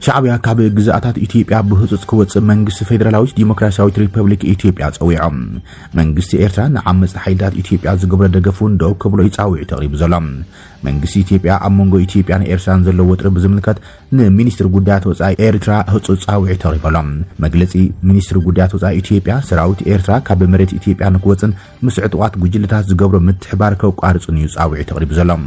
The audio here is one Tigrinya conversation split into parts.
شعبيا كاب جزاتات إثيوبيا بهزت كوت منجس فيدرالوي ديمقراطية ريبوبليك إثيوبيا صويعم منجس إيرترا عمس حيدات إثيوبيا زقبر دقفون دو كبلو يتصاوي تقريب زلام منجس إثيوبيا أمونغو إثيوبيا إيرتران زلو وترب زملكات نمينستر قدات وصاي إيرترا هزت صاوي تقريب لام مجلسي مينستر قدات وصاي إثيوبيا سراوت إيرترا كاب مريت إثيوبيا نكوتن مسعطوات جوجلتات زقبر متحبار كوقارص نيوز صاوي تقريب زلام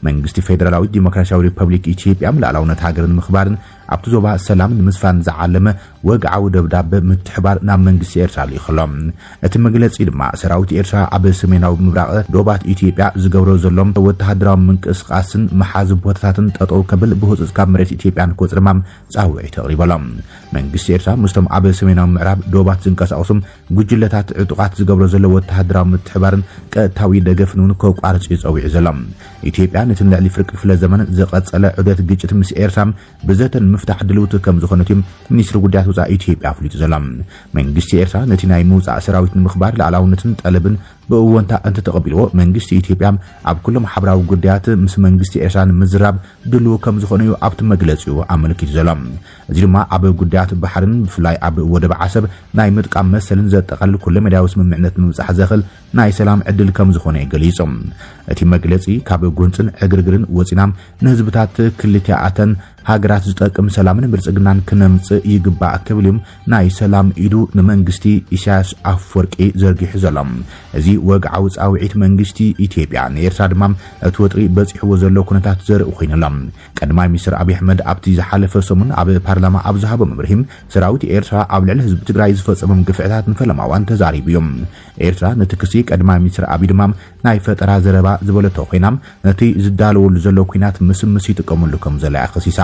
منجس فيدرالوي ديمقراطية ريبوبليك إثيوبيا ملعلونة هاجر مخبارن عبد زوبا السلام نمسفان زعلمه وقعوا دبداب متحبار نام منجس إيرترا ليخلام اتمجلس إدما سراوت إيرترا عبد سميناو مبرع دوبات إثيوبيا زقبرو زلوم وتهدرا منكس قاسن محازب وتاتن تطو كبل بهوز كامرت إثيوبيا نكوز رمام صاوعي تقريبا لام منجس إيرترا مستم عبد سميناو معراب دوبات زنكس أوسم جوجلتات عطوقات زقبرو زلو وتهدرا متحبارن كتاوي دقفنون كوك عرض يصوي زلام إثيوبيا نتنلع لفرق في الزمن زقت على عدة جيجة مس إيرترا بذات مفتاح دلوت كم زخنتهم منيستر قدات وزا إثيوبيا فليت زلام منجس إيرترا نتناي موزع سراويت المخبار لعلاونة طلبن بأوانتا أنت تقبلوا منجس إثيوبيا عب كل حبراو قدات مس منجس إيرترا مزراب دلو كم زخنيو عبت مجلسيو عملك زلام زيما عب قدات بحرن فلاي عب ودب عسب ناي مدق عم مثلا زاد تقل كل مداوس من معنات موزع زخل ناي سلام عدل كم زخني قليصم اتي مجلسي كاب قونسن اغرغرن وصينام نهزبتات كلتياتن هاجرات زطقم سلامن برصغنان كنمص يغبا كبلم ناي سلام ايدو نمنغستي إساس أفورقي زرغي زلام ازي وقعو صاوعيت منغستي إثيوبيا نيرترا دمام اتوطري بصيحو زلو كنتات زرق خوينلام قدماي مستر ابي احمد ابتي زحلف سمون اب بارلما اب زهب مبرهم سراوت إيرترا اب لعل حزب تግራይ ዝፈጸመም ግፍዕታት ንፈለማዋን ተዛሪብዮም ኤርትራ ነትክሲ ቀድማይ ሚኒስትር አብይ ድማም ናይ ፈጠራ ዘረባ ዝበለቶ ኮይናም ነቲ ዝዳለወሉ ዘሎ ኩናት ምስምስ ይጥቀመሉ ከም ዘላ ያኸሲሳ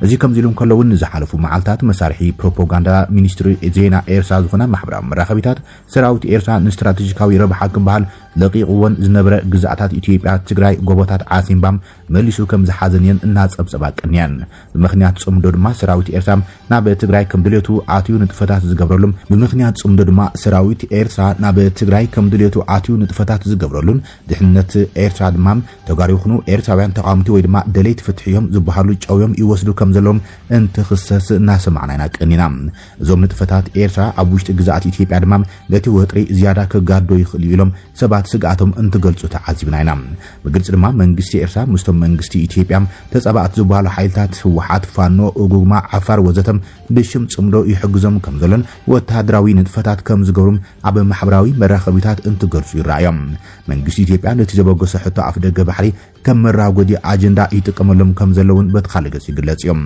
እዚ ከም ዚሉም ከለውን ዝሓለፉ መዓልታት መሳርሒ ፕሮፓጋንዳ ሚኒስትሪ ዜና ኤርትራ ዝኾነ ማሕበራዊ መራኸቢታት ሰራዊት ኤርትራ ንስትራቴጂካዊ ረብሓ ክምባሃል ለቂቕወን ዝነበረ ግዛኣታት ኢትዮጵያ ትግራይ ጎቦታት ዓሲምባም መሊሱ ከም ዝሓዘንየን እናጸብጸባ ቀንያን ብምኽንያት ጽምዶ ድማ ሰራዊት ኤርትራ ናብ ትግራይ ከም ድሌቱ ኣትዩ ንጥፈታት ዝገብረሉም ብምኽንያት ጽምዶ ድማ ሰራዊት ኤርትራ ናብ ትግራይ ከም ድሌቱ ኣትዩ ንጥፈታት ዝገብረሉን ድሕነት ኤርትራ ድማ ተጋሪኹኑ ኤርትራውያን ተቃውምቲ ወይ ድማ ደሌት ፍትሕዮም ዝበሃሉ ጨውዮም ይወስዱ ከም ዘሎም እንትኽሰስ እናሰማዕና ቀኒና እዞም ንጥፈታት ኤርትራ ኣብ ውሽጢ ግዛኣት ኢትዮጵያ ድማ ነቲ ወጥሪ ዝያዳ ከጋዶ ይኽእል ኢሎም ሰባት ስጋቶም እንትገልጹ ተዓዚብና ኢና በግልጽ ድማ መንግስቲ ኤርትራ ሙስቶም መንግስቲ ኢትዮጵያ ተጻባኣት ዝበሃሉ ሓይልታት ህወሓት ፋኖ እጉግማ ዓፋር ወዘተም ብሽም ጽምዶ ይሕግዞም ከም ዘሎን ወተሃደራዊ ንጥፈታት ከም ዝገብሩም ኣብ ማሕበራዊ መራኸቢታት እንትገልጹ ይረኣዮም መንግስቲ ኢትዮጵያ ነቲ ዘበገሰ ሕቶ ኣፍ ደገ ባሕሪ ከም መራጎዲ ኣጀንዳ ይጥቀመሎም ከም ዘለውን በትኻሊ ገጽ ይግለጽ እዮም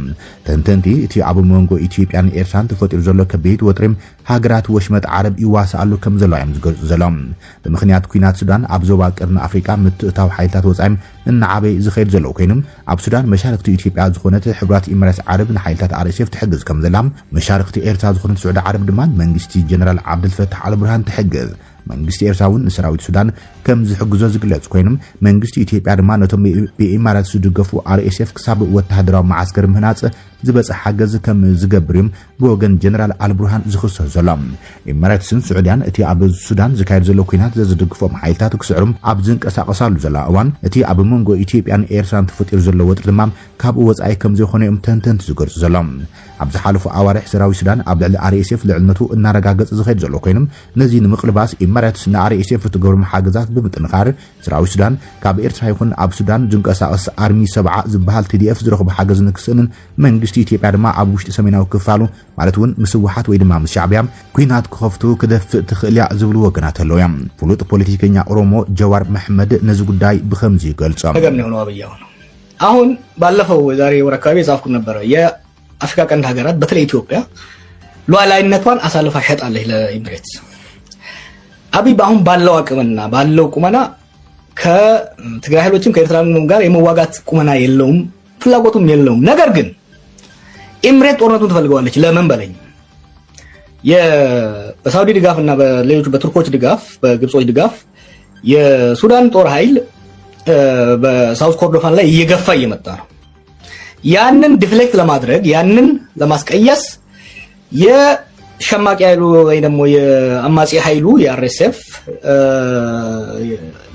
ተንተንቲ እቲ ኣብ መንጎ ኢትዮጵያን ኤርትራን ተፈጢሩ ዘሎ ከቢድ ወጥሪም ሃገራት ወሽመጥ ዓረብ ይዋሳሉ ከም ዘላዮም ዝገልጹ ዘሎም ብምኽንያት ኩናት ሱዳን ኣብ ዞባ ቀርኒ አፍሪካ ምትእታው ሓይልታት ወጻይም እናዓበይ ዝኸይድ ዘሎ ኮይኖም ኣብ ሱዳን መሻርክቲ ኢትዮጵያ ዝኾነት ሕብራት ኢሚሬትስ ዓረብ ንሓይልታት RSF ትሕግዝ ከም ዘላም መሻርክቲ ኤርትራ ዝኾነት ስዑድ ዓረብ ድማ መንግስቲ ጀነራል ዓብድልፈታሕ አልቡርሃን ትሕግዝ መንግስቲ ኤርትራውን ሰራዊት ሱዳን ከም ዝሕግዞ ዝግለጽ ኮይኖም መንግስቲ ኢትዮጵያ ድማ ነቶም ብኢሚሬትስ ዝድገፉ RSF ክሳብ ወተሃደራዊ ማዓስከር ምህናጽ ዝበጽሕ ሓገዝ ከም ዝገብርም ብወገን ጀነራል አልቡርሃን ዝኽሰስ ዘሎም ኢሚሬትስን ስዑድያን እቲ ኣብ ሱዳን ዝካየድ ዘሎ ኩናት ዝድግፎም ሓይልታት ክስዕሩም ኣብ ዝንቀሳቐሳሉ ዘላ እዋን እቲ ኣብ መንጎ ኢትዮጵያን ኤርትራን ተፈጢሩ ዘሎ ወጥሪ ድማ ካብ ወጻኢ ከም ዘይኾነዮም ተንተንቲ ዝገልጹ ዘሎም ኣብ ዝሓለፉ ኣዋርሕ ሰራዊት ሱዳን ኣብ ልዕሊ RSF ልዕልነቱ እናረጋገጸ ዝኸይድ ዘሎ ኮይኖም ነዚ ንምቕልባስ ኢሚሬትስ ንRSF ትገብሮም ሓገዛት ብምጥንኻር ሰራዊት ሱዳን ካብ ኤርትራ ይኹን ኣብ ሱዳን ዝንቀሳቐስ ኣርሚ 70 ዝበሃል TDF ዝረኽቡ ሓገዝ ንክስእንን መንግስቲ ኢትዮጵያ ድማ ኣብ ውሽጢ ሰሜናዊ ክፋሉ ማለት እውን ምስዋሓት ወይ ድማ ሻዕብያ ኩናት ክኸፍቱ ክደፍእ ትኽእል ዝብሉ ወገናት ኣለውም ፍሉጥ ፖለቲከኛ ኦሮሞ ጀዋር መሐመድ ነዚ ጉዳይ ብኸምዚ ይገልጹ ነገር ነው አብያው አሁን ባለፈው ዛሬ ወር አካባቢ ጻፍኩት ነበር የአፍሪካ ቀንድ ሀገራት በተለይ ኢትዮጵያ ሉዓላዊነቷን አሳልፋ ሸጣለች ለኢሚሬትስ አብይ አሁን ባለው አቅምና ባለው ቁመና ከትግራይ ኃይሎችም ከኤርትራም ጋር የመዋጋት ቁመና የለውም ፍላጎቱም የለውም ነገር ግን ኢሚሬት ጦርነቱን ትፈልገዋለች ለምን በለኝ በሳውዲ ድጋፍና በሌሎች በቱርኮች ድጋፍ በግብጾች ድጋፍ የሱዳን ጦር ኃይል በሳውዝ ኮርዶፋን ላይ እየገፋ እየመጣ ነው ያንን ዲፍሌክት ለማድረግ ያንን ለማስቀየስ የሸማቂ ኃይሉ ወይ ደግሞ የአማጺ ኃይሉ የRSF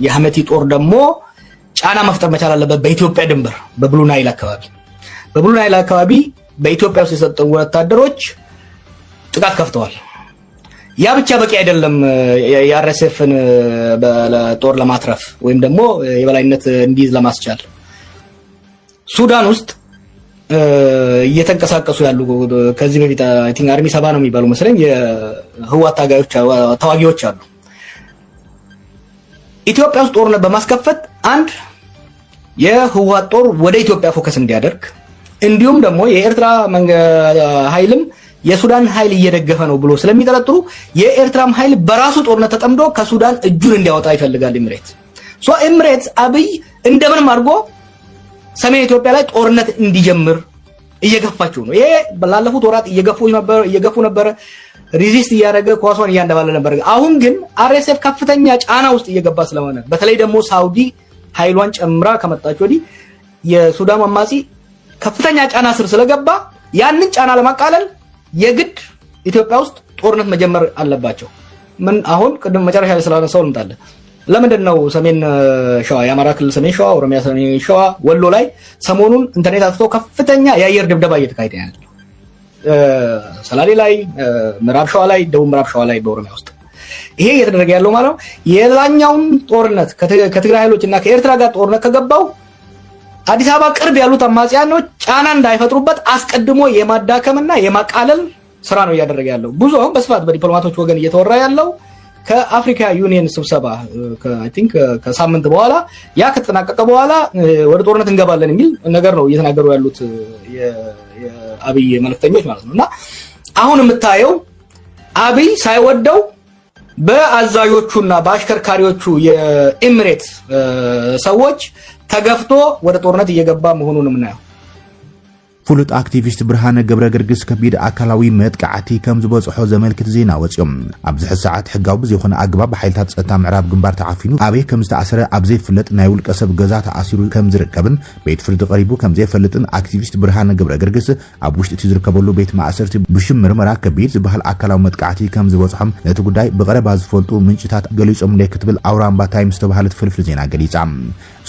የሐመቲ ጦር ደግሞ ጫና መፍጠር መቻል አለበት በኢትዮጵያ ድንበር በብሉ ናይል አካባቢ በኢትዮጵያ ውስጥ የሰጠው ወታደሮች ጥቃት ከፍተዋል። ያ ብቻ በቂ አይደለም የአርኤስኤፍን በጦር ለማትረፍ ወይም ደግሞ የበላይነት እንዲይዝ ለማስቻል ሱዳን ውስጥ እየተንቀሳቀሱ ያሉ ከዚህ በፊት አይ ቲንክ አርሚ 70 ነው የሚባሉ መሰለኝ የህወሓት ተዋጊዎች አሉ። ኢትዮጵያ ውስጥ ጦርነት በማስከፈት አንድ የህወሓት ጦር ወደ ኢትዮጵያ ፎከስ እንዲያደርግ እንዲሁም ደግሞ የኤርትራ ኃይልም የሱዳን ኃይል እየደገፈ ነው ብሎ ስለሚጠረጥሩ የኤርትራም ኃይል በራሱ ጦርነት ተጠምዶ ከሱዳን እጁን እንዲያወጣ ይፈልጋል ኤምሬትስ አብይ እንደምንም አድርጎ ሰሜን ኢትዮጵያ ላይ ጦርነት እንዲጀምር እየገፋቸው ነው። ይሄ ባለፉት ወራት እየገፉ ነበር ሪዚስት እያደረገ ኳሷን እያንደባለ ነበር። አሁን ግን አርኤስኤፍ ከፍተኛ ጫና ውስጥ እየገባ ስለሆነ በተለይ ደግሞ ሳውዲ ኃይሏን ጨምራ ከመጣች ወዲህ የሱዳን አማጺ ከፍተኛ ጫና ስር ስለገባ ያንን ጫና ለማቃለል የግድ ኢትዮጵያ ውስጥ ጦርነት መጀመር አለባቸው። ምን አሁን ቅድም መጨረሻ ላይ ስላነሳው እንጣለን። ለምንድን ነው ሰሜን ሸዋ የአማራ ክልል ሰሜን ሸዋ ኦሮሚያ ሰሜን ሸዋ ወሎ ላይ ሰሞኑን ኢንተርኔት አጥቶ ከፍተኛ የአየር ድብደባ እየተካሄደ ያለው? ሰላሌ ላይ፣ ምዕራብ ሸዋ ላይ፣ ደቡብ ምዕራብ ሸዋ ላይ በኦሮሚያ ውስጥ ይሄ እየተደረገ ያለው ማለት ነው የላኛውን ጦርነት ከትግራይ ኃይሎችና ከኤርትራ ጋር ጦርነት ከገባው አዲስ አበባ ቅርብ ያሉት አማጽያኖች ጫና እንዳይፈጥሩበት አስቀድሞ የማዳከምና የማቃለል ስራ ነው እያደረገ ያለው። ብዙ አሁን በስፋት በዲፕሎማቶች ወገን እየተወራ ያለው ከአፍሪካ ዩኒየን ስብሰባ አይ ቲንክ ከሳምንት በኋላ ያ ከተጠናቀቀ በኋላ ወደ ጦርነት እንገባለን የሚል ነገር ነው እየተናገሩ ያሉት የአብይ መልእክተኞች ማለት ነውና አሁን የምታየው አብይ ሳይወደው በአዛዦቹና በአሽከርካሪዎቹ የኤምሬት ሰዎች ተገፍቶ ወደ ጦርነት እየገባ መሆኑን ምናየው። ፍሉጥ አክቲቪስት ብርሃነ ገብረ ገርግስ ከቢድ አካላዊ መጥቃዕቲ ከም ዝበጽሖ ዘመልክት ዜና ወጽዮም ኣብዚ ሰዓት ሕጋዊ ብዘይኮነ ኣግባብ ሓይልታት ጸጥታ ምዕራብ ግንባር ተዓፊኑ ኣበይ ከም ዝተኣሰረ ኣብ ዘይፍለጥ ናይ ውልቀ ሰብ ገዛ ተኣሲሩ ከም ዝርከብን ቤት ፍርዲ ቀሪቡ ከም ዘይፈልጥን አክቲቪስት ብርሃነ ገብረ ገርግስ ኣብ ውሽጢ እቲ ዝርከበሉ ቤት ማእሰርቲ ብሽም ምርመራ ከቢድ ዝበሃል ኣካላዊ መጥቃዕቲ ከም ዝበጽሖም ነቲ ጉዳይ ብቐረባ ዝፈልጡ ምንጭታት ገሊጾም ለይ ክትብል ኣውራምባ ታይምስ ዝተባሃለት ፍልፍል ዜና ገሊጻ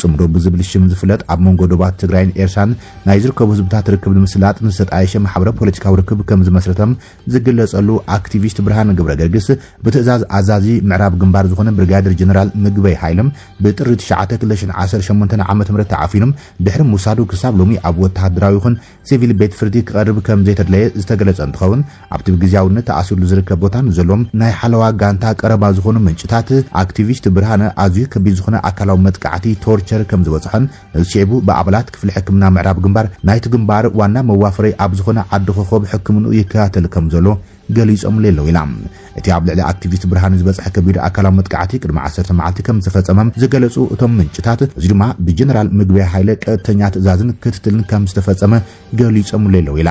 ጽምዶ ብዝብል ሽም ዝፍለጥ ኣብ መንጎ ዶባት ትግራይን ኤርትራን ናይ ዝርከቡ ህዝብታት ርክብ ንምስላጥ ንሰጣይሸ ማሕበረ ፖለቲካዊ ርክብ ከም ዝመስረተም ዝግለጸሉ አክቲቪስት ብርሃነ ገብረ ገርግስ ብትእዛዝ ኣዛዚ ምዕራብ ግንባር ዝኾነ ብርጋዴር ጀነራል ምግበይ ሃይለም ብጥሪ 9 2018 ዓመተ ምህረት ተዓፊኖም ድሕሪ ሙሳዱ ክሳብ ሎሚ ኣብ ወተሃደራዊ ይኹን ሲቪል ቤት ፍርዲ ክቐርብ ከም ዘይተድለየ ዝተገለጸ እንትኸውን ኣብቲ ግዝያውነት ተኣሲሉ ዝርከብ ቦታን ዘሎም ናይ ሓለዋ ጋንታ ቀረባ ዝኾኑ ምንጭታት አክቲቪስት ብርሃነ ኣዝዩ ከቢድ ዝኾነ ኣካላዊ መጥቃዕቲ ቶርቸር ከም ዝበጽሐን ዝስዕቡ በኣባላት ክፍሊ ሕክምና ምዕራብ ግንባር ናይቲ ግንባር ዋና መዋፈሪ ኣብ ዝኾነ ዓዲ ኮኸብ ሕክምንኡ ይከታተል ከም ዘሎ ገሊጾም ሌለው ኢላ እቲ ኣብ ልዕሊ አክቲቪስት ብርሃነ ዝበጽሐ ከቢድ ኣካላዊ መጥቃዕቲ ቅድሚ 10 መዓልቲ ከም ዝተፈጸመም ዝገለጹ እቶም ምንጭታት እዚ ድማ ብጀነራል ምግበይ ሃይለ ቀጥተኛ ትእዛዝን ክትትልን ከም ዝተፈጸመ ገሊጾም ሌለው ኢላ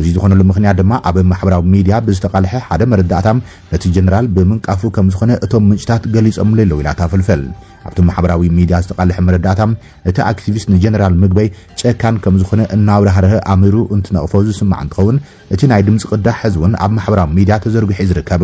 እዚ ዝኾነሉ ምኽንያት ድማ ኣብ ማሕበራዊ ሚድያ ብዝተቃልሐ ሓደ መረዳእታም ነቲ ጀነራል ብምንቃፉ ከም ዝኾነ እቶም ምንጭታት ገሊጾም ሌለው ኢላ ታፈልፈል ኣብቲ ማሕበራዊ ሚድያ ዝተቃልሐ መረዳእታም እቲ አክቲቪስት ንጀነራል ምግበይ ጨካን ከም ዝኾነ እናብራህረህ ኣሚሩ እንትነቕፎ ዝስማዕ እንትኸውን እቲ ናይ ድምፂ ቅዳሕ ሕዝቡን ኣብ ማሕበራዊ ሚድያ ተዘርጊሑ ዝርከብ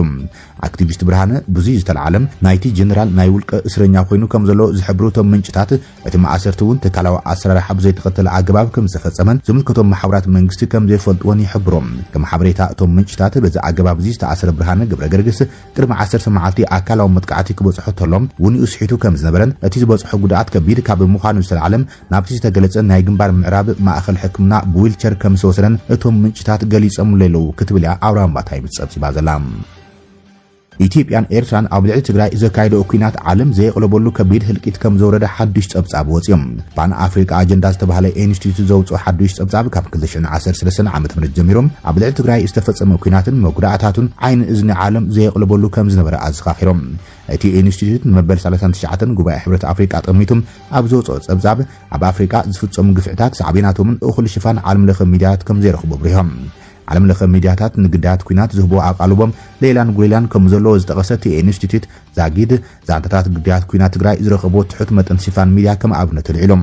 አክቲቪስት ብርሃነ ብዙይ ዝተልዓለም ናይቲ ጀነራል ናይ ውልቀ እስረኛ ኮይኑ ከም ዘሎ ዝሕብሩ እቶም ምንጭታት እቲ ማእሰርቲ እውን ተካላዊ ኣሰራርሓ ብዘይተኸተለ ኣገባብ ከም ዝተፈጸመን ዝምልከቶም ማሕበራት መንግስቲ ከም ዘይፈልጥዎን ይሕብሮም። ከም ሓበሬታ እቶም ምንጭታት በዚ ኣገባብ እዚ ዝተኣሰረ ብርሃነ ገብረ ገርግስ ቅድሚ 10 መዓልቲ ኣካላዊ መጥቃዕቲ ክበጽሖ ተሎም ውንኡ ስሒቱ ከም ዝነበረን እቲ ዝበጽሖ ጉድኣት ከቢድ ካብ ምዃኑ ዝተልዓለም ናብቲ ዝተገለጸ ናይ ግንባር ምዕራብ ማእኸል ሕክምና ብዊልቸር ከም ዝተወሰደን እቶም ምንጭታት ገሊጾም ሌለው ክትብል እያ ኣውራምባ ታይምስ ጸብጺባ ዘላ። ኢትዮጵያን ኤርትራን ኣብ ልዕሊ ትግራይ ዘካየደኦ ኩናት ዓለም ዘየቕለበሉ ከቢድ ህልቂት ከም ዘወረደ ሓዱሽ ጸብጻብ ወጽዮም ፓን ኣፍሪካ ኣጀንዳ ዝተባሃለ ኢንስቲትዩት ዘውጽኦ ሓዱሽ ጸብጻብ ካብ 2013 ዓመተ ምህረት ጀሚሮም ኣብ ልዕሊ ትግራይ ዝተፈጸመ ኩናትን መጉዳእታቱን ዓይኒ እዝኒ ዓለም ዘየቕለበሉ ከም ዝነበረ ኣዘኻኺሮም። እቲ ኢንስቲትዩት ንመበል 39 ጉባኤ ሕብረት ኣፍሪካ ጠሚቱም ኣብ ዘውጽኦ ጸብጻብ ኣብ ኣፍሪካ ዝፍጸሙ ግፍዕታት ሳዕቤናቶምን እኹል ሽፋን ዓለም ለኸ ሚድያታት ከም ዘይረኽቡ ብሪሆም ዓለም ለኸ ሚድያታት ንግዳት ኩናት ዝህቦ ኣቃልቦም ሌላን ጉሌላን ከም ዘለዎ ዝጠቐሰት ኢንስቲትዩት ዛጊድ ዛንታታት ግዳት ኩናት ትግራይ ዝረኸቦ ትሑት መጠን ሽፋን ሚድያ ከም ኣብነት ልዒሎም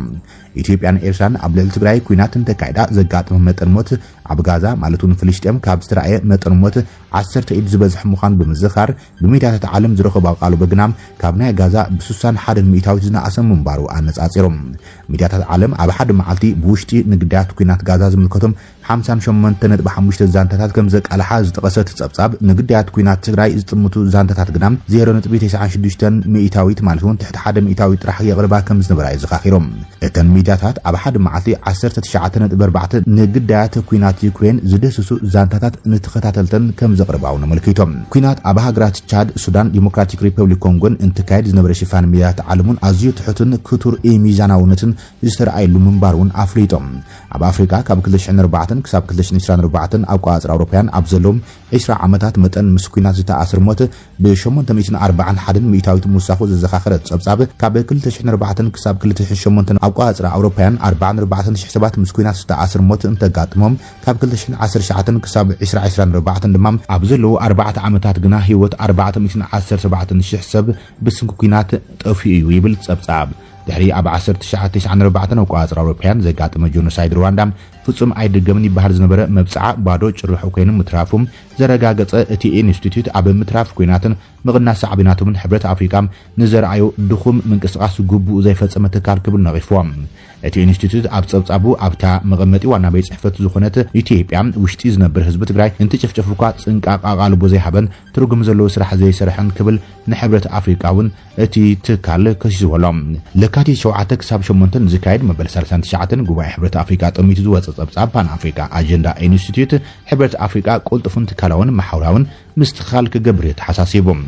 ኢትዮጵያን ኤርትራን ኣብ ልዕሊ ትግራይ ኩናትን ተካይዳ ዘጋጥመ መጠን ሞት ኣብ ጋዛ ማለቱን ፍልስጤም ካብ ዝተረኣየ መጠን ሞት 10 ኢድ ዝበዝሕ ምዃኑ ብምዝኻር ብሚድያታት ዓለም ዝረኸቦ ኣቃልቦ ግናም ካብ ናይ ጋዛ ብ61 ሚእታዊት ዝነኣሰ ምንባሩ ኣነጻጺሮም ሚድያታት ዓለም ኣብ ሓደ መዓልቲ ብውሽጢ ንግዳት ኩናት ጋዛ ዝምልከቶም 58.5 ዛንታታት ከም ዘቃልሓ ዝጠቀሰት ጸብጻብ ንግዳያት ኩናት ትግራይ ዝጥምቱ ዛንታታት ግና 0.96 ሚእታዊት ማለት እውን ትሕቲ 1 ሚእታዊ ጥራሕ የቕርባ ከም ዝነበራ ይዘኻኺሮም እተን ሚድያታት ኣብ ሓደ መዓልቲ 19.4 ንግዳያት ኩናት ዩክሬን ዝደስሱ ዛንታታት ንተኸታተልተን ከም ዘቕርባውን ኣመልኪቶም ኩናት ኣብ ሃገራት ቻድ ሱዳን ዲሞክራቲክ ሪፐብሊክ ኮንጎን እንትካየድ ዝነበረ ሽፋን ሚድያት ዓለሙን ኣዝዩ ትሑትን ክቱር ሚዛናውነትን ዝተረኣየሉ ምንባሩን ኣፍሊጦም ኣብ ኣፍሪካ ካብ 2004 ክሳብ 2024 ኣብ ቋጽር ኣውሮፓያን ኣብ ዘሎም 20 ዓመታት መጠን ምስ ኩናት ዝተኣስር ሞት ብ841 ሚእታዊት ሙሳኹ ዘዘኻኽረት ጸብጻብ ካብ 2004 ክሳብ 2008 ኣብ ቋጽር ኣውሮፓያን 44000 ሰባት ምስ ኩናት ዝተኣስር ሞት እንተጋጥሞም ካብ 2019 ክሳብ 2024 ድማ ኣብ ዘለው 4 ዓመታት ግና ህይወት 417000 ሰብ ብስንኩ ኩናት ጠፊኡ እዩ ይብል ጸብጻብ ድሕሪ ኣብ 1994 ቋጽር ኣውሮፓያን ዘጋጠመ ጆኖሳይድ ሩዋንዳ ፍጹም ኣይድገምን ይበሃል ዝነበረ መብጽዓ ባዶ ጭርሑ ኮይኑ ምትራፉም ዘረጋገጸ እቲ ኢንስቲትዩት ኣብ ምትራፍ ኩናትን ምቕናስ ሳዕቢናቶምን ሕብረት ኣፍሪካ ንዘርኣዩ ድኹም ምንቅስቓስ ግቡእ ዘይፈጸመ ትካል ክብል ነቒፍዎም እቲ ኢንስቲትዩት ኣብ ጸብጻቡ ኣብታ መቐመጢ ዋና ቤት ጽሕፈት ዝኾነት ኢትዮጵያ ውሽጢ ዝነብር ህዝቢ ትግራይ እንትጭፍጭፍኳ ጽንቃቕ ኣቓልቦ ዘይሃበን ትርጉም ዘለዎ ስራሕ ዘይሰርሐን ክብል ንሕብረት ኣፍሪካ እውን እቲ ትካል ከሲስዎሎም ለካቲት 7 ክሳብ 8 ዝካየድ መበል 39 ጉባኤ ሕብረት ኣፍሪካ ጠሚቱ ዝወፀ ጸብጻብ ፓን ኣፍሪካ ኣጀንዳ ኢንስቲትዩት ሕብረት ኣፍሪካ ቁልጥፉን ትካላውን ማሕበራውን ምስትኻል ክገብር ተሓሳሲቦም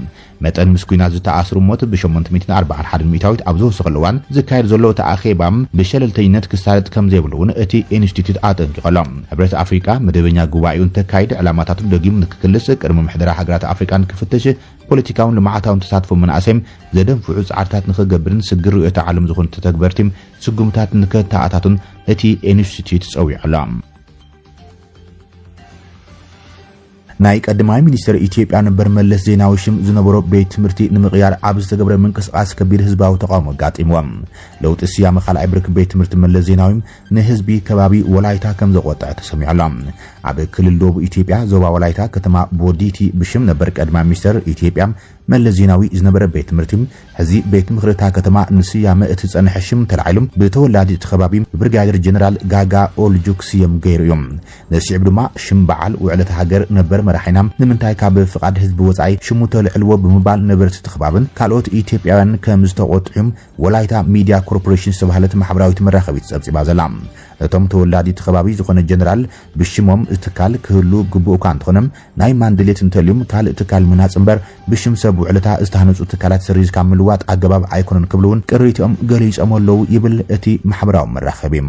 መጠን ምስ ኩናት ዝተኣስሩ ሞት ብ841 ሚእታዊት ኣብ ዝወሰኸሉ እዋን ዝካየድ ዘሎ ተኣኼባ ብሸለልተኝነት ክሳለጥ ከም ዘይብሉውን እቲ ኢንስቲትዩት ኣጠንቂቖሎም ሕብረት ኣፍሪካ መደበኛ ጉባኤኡ እንተካይድ ዕላማታቱ ደጊሙ ንክክልስ ቅድሚ ምሕደራ ሃገራት ኣፍሪካን ክፍተሽ ፖለቲካውን ልምዓታውን ተሳትፎ መናእሰይም ዘደንፍዑ ጻዕርታት ንኽገብርን ስግር ርእዮተ ዓለም ዝኾኑ ተተግበርቲ ስጉምታት ንከተኣታቱን እቲ ኢንስቲትዩት ጸዊዑሎም ናይ ቀዳማይ ሚኒስትር ኢትዮጵያ ነበር መለስ ዜናዊ ሽም ዝነበሮ ቤት ትምህርቲ ንምቕያር ኣብ ዝተገብረ ምንቅስቓስ ከቢድ ህዝባዊ ተቃውሞ ጋጢምዎም ለውጢ ስያመ ካልኣይ ብርኪ ቤት ትምህርቲ መለስ ዜናዊ ንህዝቢ ከባቢ ወላይታ ከም ዘቆጣዕ ተሰሚዑሎም ኣብ ክልል ደቡብ ኢትዮጵያ ዞባ ወላይታ ከተማ ቦዲቲ ብሽም ነበር ቀዳማይ ሚኒስትር ኢትዮጵያ መለስ ዜናዊ ዝነበረ ቤት ትምህርቲ ሕዚ ቤት ምኽርታ ከተማ ንስያመ እቲ ጸንሐ ሽም ተላዒሎም ብተወላዲ እቲ ከባቢ ብርጋዴር ጀነራል ጋጋ ኦልጁክ ስየም ገይሩ እዮም ነሲዕብ ድማ ሽም በዓል ውዕለት ሃገር ነበር መራሒና ንምንታይ ካብ ፍቃድ ህዝቢ ወጻኢ ሽሙ ተልዕልዎ ብምባል ነበርቲ ተኸባብን ካልኦት ኢትዮጵያውያን ከም ዝተቆጥዑም ወላይታ ሚድያ ኮርፖሬሽን ዝተባህለት ማሕበራዊት መራኸቢት ጸብጺባ ዘላ እቶም ተወላዲ ተኸባቢ ዝኾነ ጀነራል ብሽሞም እትካል ክህሉ ግቡእ እኳ እንትኾነም ናይ ማንድሌት እንተልዩም ካልእ ትካል ምናጽ እምበር ብሽም ሰብ ውዕለታ ዝተሃነጹ ትካላት ሰሪዝካ ምልዋጥ ኣገባብ ኣይኮነን ክብሉውን ቅሪቶኦም ገሊፆም ኣለዉ ይብል እቲ ማሕበራዊ መራኸቢ